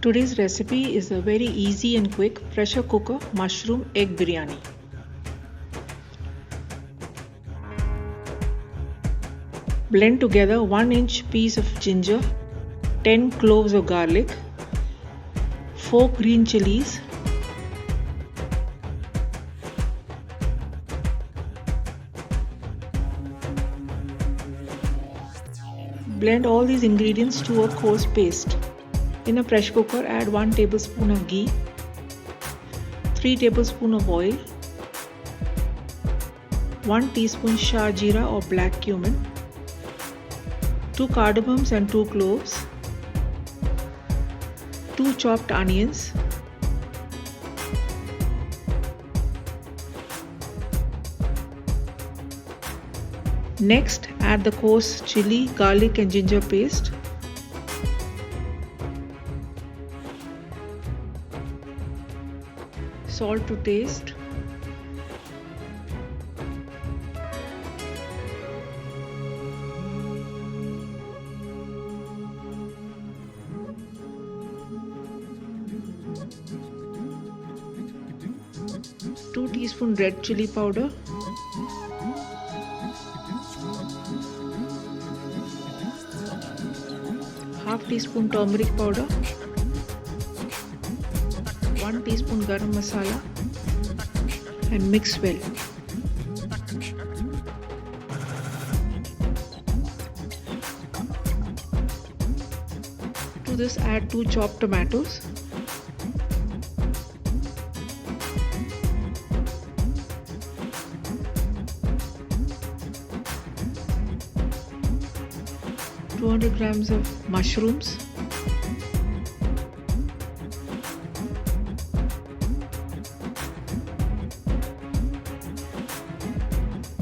Today's recipe is a very easy and quick pressure cooker mushroom egg biryani. Blend together 1-inch piece of ginger, 10 cloves of garlic, 4 green chilies, blend all these ingredients to a coarse paste. In a pressure cooker, add 1 tablespoon of ghee, 3 tablespoons of oil, 1 teaspoon Shahjeera or black cumin, 2 cardamoms and 2 cloves, 2 chopped onions, next add the coarse chili, garlic and ginger paste, salt to taste, two teaspoon red chilli powder, half teaspoon turmeric powder, 1 teaspoon garam masala and mix well. To this add 2 chopped tomatoes, ,200 grams of mushrooms,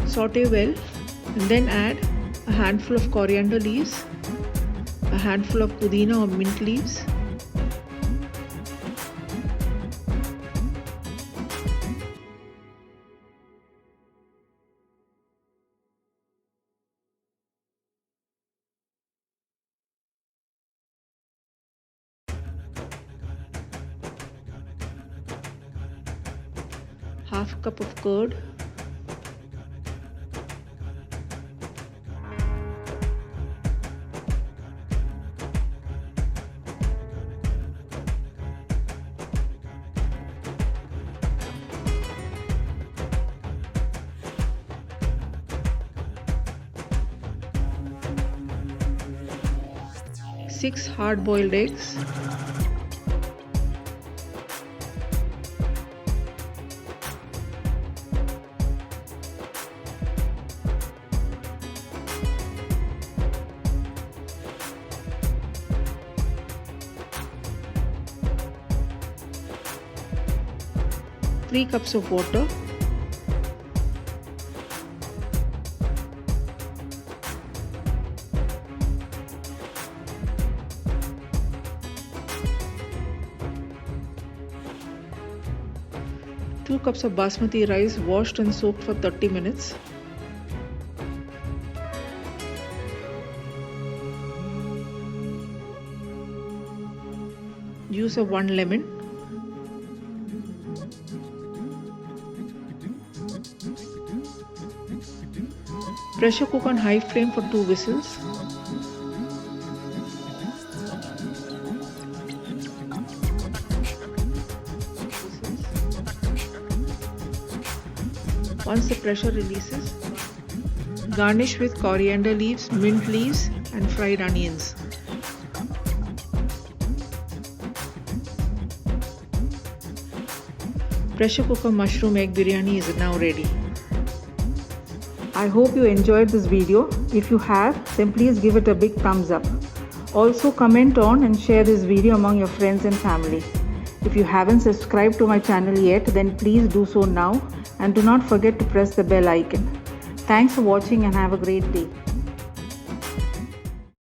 saute well and then add a handful of coriander leaves, a handful of Pudina or mint leaves, half a cup of curd, six hard-boiled eggs, three cups of water, two cups of basmati rice washed and soaked for 30 minutes, juice of 1 lemon, pressure cook on high flame for 2 whistles. Once the pressure releases, garnish with coriander leaves, mint leaves and fried onions. Pressure cooker mushroom egg biryani is now ready. I hope you enjoyed this video. If you have, then please give it a big thumbs up. Also comment on and share this video among your friends and family. If you haven't subscribed to my channel yet, then please do so now and do not forget to press the bell icon. Thanks for watching and have a great day.